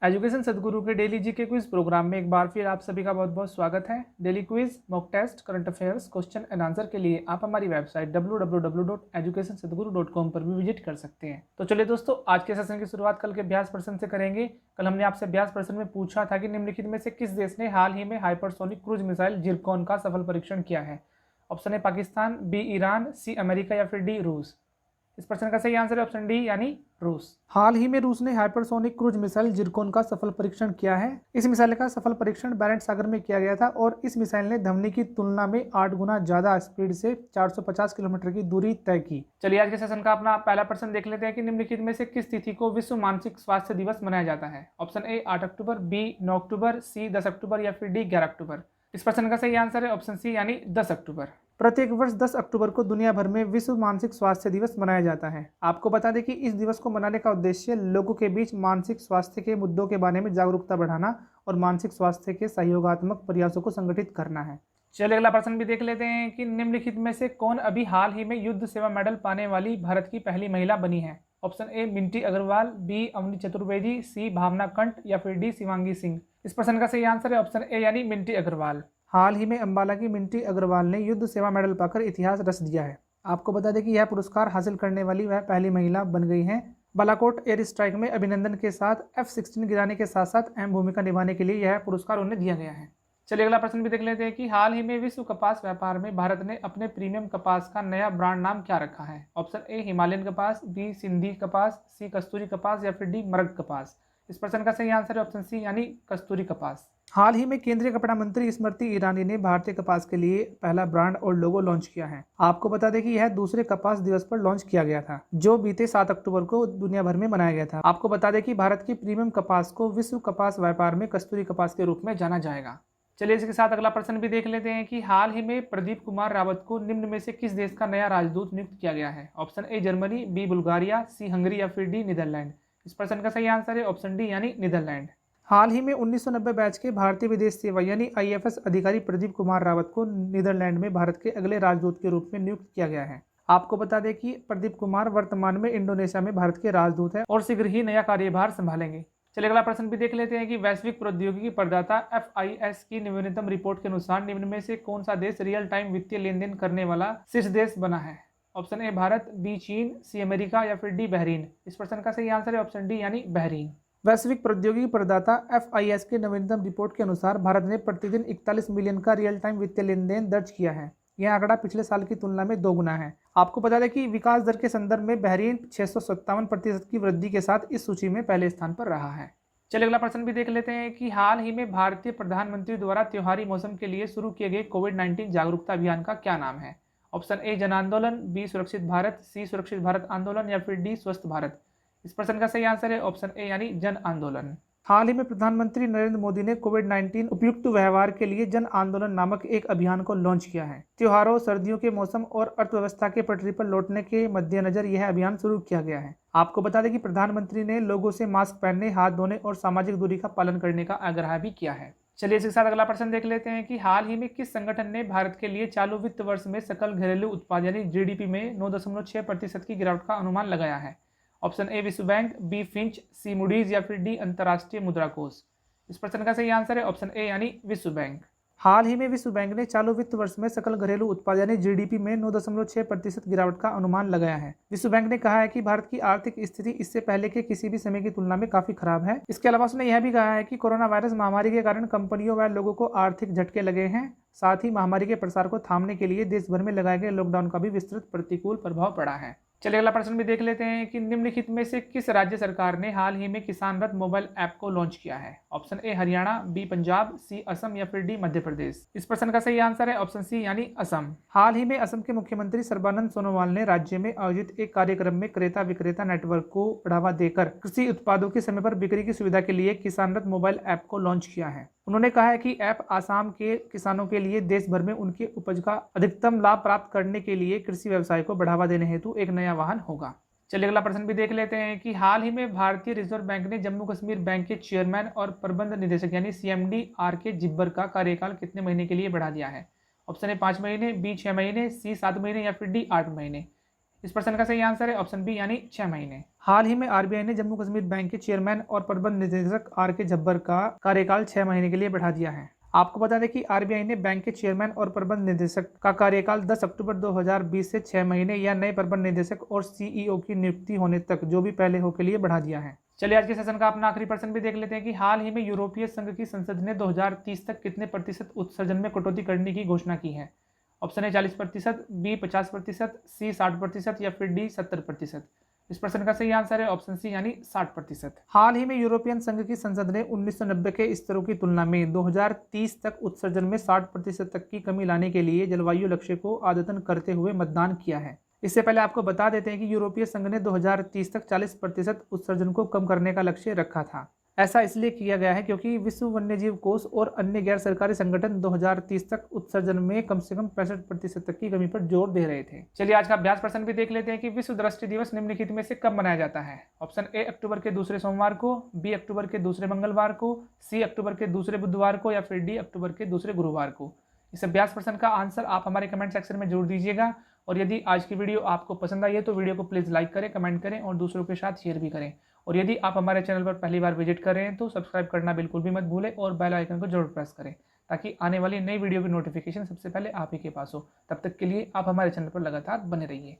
Education सदगुरु के daily GK quiz programme में एक बार फिर आप सभी का बहुत बहुत स्वागत है। Daily quiz, mock test, current affairs, question and answer के लिए आप हमारी वेबसाइट www.educationsadguru.com पर भी विजिट कर सकते हैं। तो चलिए दोस्तों, आज के सेशन की शुरुआत कल के अभ्यास प्रश्न से करेंगे। कल हमने आपसे अभ्यास प्रश्न में पूछा था कि निम्नलिखित में से किस देश ने हाल ही में हाइपरसोनिक क्रूज मिसाइल जिरकॉन का सफल परीक्षण किया है। Option A Pakistan, B Iran, C America या फिर डी रूस। इस प्रश्न का सही आंसर है ऑप्शन डी यानी रूस। हाल ही में रूस ने हाइपरसोनिक क्रूज मिसाइल जिरकॉन का सफल परीक्षण किया है। इस मिसाइल का सफल परीक्षण बैरेंट सागर में किया गया था और इस मिसाइल ने ध्वनि की तुलना में 8 गुना ज्यादा स्पीड से 450 किलोमीटर की दूरी तय की। चलिए आज के सेशन का अपना पहला प्रश्न देख लेते हैं कि निम्नलिखित में से किस तिथि को विश्व मानसिक स्वास्थ्य दिवस मनाया जाता है। ऑप्शन ए 8 अक्टूबर, बी 9 अक्टूबर, सी 10 अक्टूबर या फिर डी 11 अक्टूबर। इस प्रश्न का सही आंसर है ऑप्शन सी यानी 10 अक्टूबर। प्रत्येक वर्ष 10 अक्टूबर को दुनिया भर में विश्व मानसिक स्वास्थ्य दिवस मनाया जाता है। आपको बता दें कि इस दिवस को मनाने का उद्देश्य लोगों के बीच मानसिक स्वास्थ्य के मुद्दों के बारे में जागरूकता बढ़ाना और मानसिक स्वास्थ्य के सहयोगात्मक प्रयासों को संगठित करना है। चलिए अगला प्रश्न भी देख लेते हैं कि निम्नलिखित में से कौन अभी हाल ही में युद्ध सेवा मेडल पाने वाली भारत की पहली महिला बनी है। Option A Minty Agarwal, B Avani Chaturvedi, C Bhawna Kanth या फिर डी शिवांगी सिंह। इस प्रश्न का सही आंसर है ऑप्शन ए यानी मिंटी अग्रवाल। हाल ही में अंबाला की मिंटी अग्रवाल ने युद्ध सेवा मेडल पाकर इतिहास रच दिया है। आपको बता दें कि यह पुरस्कार हासिल करने वाली वह पहली महिला बन गई हैं। बालाकोट एयर स्ट्राइक में अभिनंदन के साथ F-16 गिराने के साथ साथ अहम भूमिका निभाने के लिए यह पुरस्कार उन्हें दिया गया है। चलिए अगला प्रश्न भी देख लेते हैं कि हाल ही में विश्व कपास व्यापार में भारत ने अपने प्रीमियम कपास का नया ब्रांड नाम क्या रखा है। ऑप्शन ए हिमालयन कपास, बी सिंधी कपास, सी कस्तूरी कपास या फिर डी मरग कपास। इस प्रश्न का सही आंसर है ऑप्शन सी यानी कस्तूरी कपास। हाल ही में केंद्रीय कपड़ा मंत्री स्मृति ईरानी ने भारतीय कपास के लिए पहला ब्रांड और लोगो लॉन्च किया है। आपको बता दें कि यह दूसरे कपास दिवस पर लॉन्च किया गया था, जो बीते 7 अक्टूबर को दुनिया भर में मनाया गया था। आपको बता दें कि भारत की प्रीमियम कपास को विश्व कपास व्यापार में कस्तूरी कपास के रूप में जाना जाएगा। चलिए इसके साथ अगला प्रश्न भी देख लेते हैं कि हाल ही में प्रदीप कुमार रावत को निम्न में से किस देश का नया राजदूत नियुक्त किया गया है। Option A Germany, B Bulgaria, C Hungary या फिर डी नीदरलैंड। इस प्रश्न का सही आंसर है ऑप्शन डी यानी नीदरलैंड। हाल ही में 1990 बैच के भारतीय विदेश सेवा यानी IFS अधिकारी प्रदीप कुमार रावत को नीदरलैंड में भारत के अगले राजदूत के रूप में नियुक्त किया गया है। आपको बता दें कि प्रदीप कुमार वर्तमान में इंडोनेशिया में भारत के राजदूत हैं और शीघ्र ही नया कार्यभार संभालेंगे। चलिए अगला प्रश्न भी देख लेते हैं कि वैश्विक प्रौद्योगिकी प्रदाता FIS की नवीनतम रिपोर्ट के अनुसार निम्न में से कौन सा देश रियल टाइम वित्तीय लेन देन करने वाला शीर्ष देश बना है। ऑप्शन ए भारत, बी चीन, सी अमेरिका या फिर डी बहरीन। इस प्रश्न का सही आंसर है ऑप्शन डी यानी बहरीन। वैश्विक प्रौद्योगिकी प्रदाता FIS के नवीनतम रिपोर्ट के अनुसार भारत ने प्रतिदिन 41 मिलियन का रियल टाइम वित्तीय लेन देन दर्ज किया है। यह आंकड़ा पिछले साल की तुलना में 2 गुना है। आपको बता दें कि विकास दर के संदर्भ में बहरीन 657% की वृद्धि के साथ इस सूची में पहले स्थान पर रहा है। चलिए अगला प्रश्न भी देख लेते हैं कि हाल ही में भारतीय प्रधानमंत्री द्वारा त्योहारी मौसम के लिए शुरू किए गए कोविड-19 जागरूकता अभियान का क्या नाम है। ऑप्शन ए जन आंदोलन, बी सुरक्षित भारत, सी सुरक्षित भारत आंदोलन या फिर डी स्वस्थ भारत। इस प्रश्न का सही आंसर है ऑप्शन ए यानी जन आंदोलन। हाल ही में प्रधानमंत्री नरेंद्र मोदी ने कोविड-19 उपयुक्त व्यवहार के लिए जन आंदोलन नामक एक अभियान को लॉन्च किया है। त्योहारों, सर्दियों के मौसम और अर्थव्यवस्था के पटरी पर लौटने के मद्देनजर यह अभियान शुरू किया गया है। आपको बता दें कि प्रधानमंत्री ने लोगों से मास्क पहनने, हाथ धोने और सामाजिक दूरी का पालन करने का आग्रह भी किया है। चलिए इसके साथ अगला प्रश्न देख लेते हैं कि हाल ही में किस संगठन ने भारत के लिए चालू वित्त वर्ष में सकल घरेलू उत्पाद यानी GDP में 9.6% की गिरावट का अनुमान लगाया है। ऑप्शन ए विश्व बैंक, बी फिंच, सी मूडीज या फिर डी अंतर्राष्ट्रीय मुद्रा कोष। इस प्रश्न का सही आंसर है ऑप्शन ए यानी विश्व बैंक। हाल ही में विश्व बैंक ने चालू वित्त वर्ष में सकल घरेलू उत्पाद यानी GDP में 9.6% गिरावट का अनुमान लगाया है। विश्व बैंक ने कहा है कि भारत की आर्थिक स्थिति इससे पहले के किसी भी समय की तुलना में काफी खराब है। इसके अलावा उसने यह भी कहा है कि कोरोना वायरस महामारी के कारण कंपनियों व लोगों को आर्थिक झटके लगे हैं। साथ ही महामारी के प्रसार को थामने के लिए देश भर में लगाए गए लॉकडाउन का भी विस्तृत प्रतिकूल प्रभाव पड़ा है। चलिए अगला प्रश्न भी देख लेते हैं कि निम्नलिखित में से किस राज्य सरकार ने हाल ही में किसान रथ मोबाइल ऐप को लॉन्च किया है। Option A Haryana, B Punjab, C Assam या फिर डी मध्य प्रदेश। इस प्रश्न का सही आंसर है ऑप्शन सी यानी असम। हाल ही में असम के मुख्यमंत्री सर्बानंद सोनोवाल ने राज्य में आयोजित एक कार्यक्रम में क्रेता विक्रेता नेटवर्क को बढ़ावा देकर कृषि उत्पादों की समय पर बिक्री की सुविधा के लिए किसान रथ मोबाइल ऐप को लॉन्च किया है। उन्होंने कहा है कि ऐप आसाम के किसानों के लिए देश भर में उनके उपज का अधिकतम लाभ प्राप्त करने के लिए कृषि व्यवसाय को बढ़ावा देने हेतु एक नया वाहन होगा। चलिए अगला प्रश्न भी देख लेते हैं कि हाल ही में भारतीय रिजर्व बैंक ने जम्मू कश्मीर बैंक के चेयरमैन और प्रबंध निदेशक यानी CMD RK जिब्बर का कार्यकाल कितने महीने के लिए बढ़ा दिया है। ऑप्शन ए 5 महीने, बी 6 महीने, सी 7 महीने या फिर डी 8 महीने। इस प्रश्न का सही आंसर है ऑप्शन बी यानी 6 महीने। हाल ही में आरबीआई ने जम्मू कश्मीर बैंक के चेयरमैन और प्रबंध निदेशक आर के झब्बर का कार्यकाल 6 महीने के लिए बढ़ा दिया है। आपको बता दें कि आरबीआई ने बैंक के चेयरमैन और प्रबंध निदेशक का कार्यकाल 10 अक्टूबर 2020 से 6 महीने या नए प्रबंध निदेशक और सीईओ की नियुक्ति होने तक जो भी पहले हो के लिए बढ़ा दिया है। चलिए आज के सेशन का अपना आखिरी प्रश्न भी देख लेते हैं कि हाल ही में यूरोपीय संघ की संसद ने 2030 तक कितने प्रतिशत उत्सर्जन में कटौती करने की घोषणा की है। ऑप्शन है 40%, बी 50%, सी 60% या फिर डी 70%। इस प्रश्न का सही आंसर है ऑप्शन सी यानी 60%। हाल ही में यूरोपियन संघ की संसद ने 1990 के स्तरों की तुलना में 2030 तक उत्सर्जन में 60% तक की कमी लाने के लिए जलवायु लक्ष्य को आदतन करते हुए मतदान किया है। इससे पहले आपको बता देते हैं कि यूरोपीय संघ ने 2030 तक 40% उत्सर्जन को कम करने का लक्ष्य रखा था। ऐसा इसलिए किया गया है क्योंकि विश्व वन्यजीव कोष और अन्य गैर सरकारी संगठन 2030 तक उत्सर्जन में कम से कम 65% तक की कमी पर जोर दे रहे थे। चलिए आज का अभ्यास प्रश्न भी देख लेते हैं कि विश्व दृष्टि दिवस निम्नलिखित में से कब मनाया जाता है। ऑप्शन ए अक्टूबर के दूसरे सोमवार को, बी अक्टूबर के दूसरे मंगलवार को, सी अक्टूबर के दूसरे बुधवार को या फिर डी अक्टूबर के दूसरे गुरुवार को। इस अभ्यास प्रश्न का आंसर आप हमारे कमेंट सेक्शन में जोड़ दीजिएगा। और यदि आज की वीडियो आपको पसंद आई है तो वीडियो को प्लीज़ लाइक करें, कमेंट करें और दूसरों के साथ शेयर भी करें। और यदि आप हमारे चैनल पर पहली बार विजिट कर रहे हैं तो सब्सक्राइब करना बिल्कुल भी मत भूलें और बेल आइकन को जरूर प्रेस करें ताकि आने वाली नई वीडियो की नोटिफिकेशन सबसे पहले आप ही के पास हो। तब तक के लिए आप हमारे चैनल पर लगातार बने रहिए।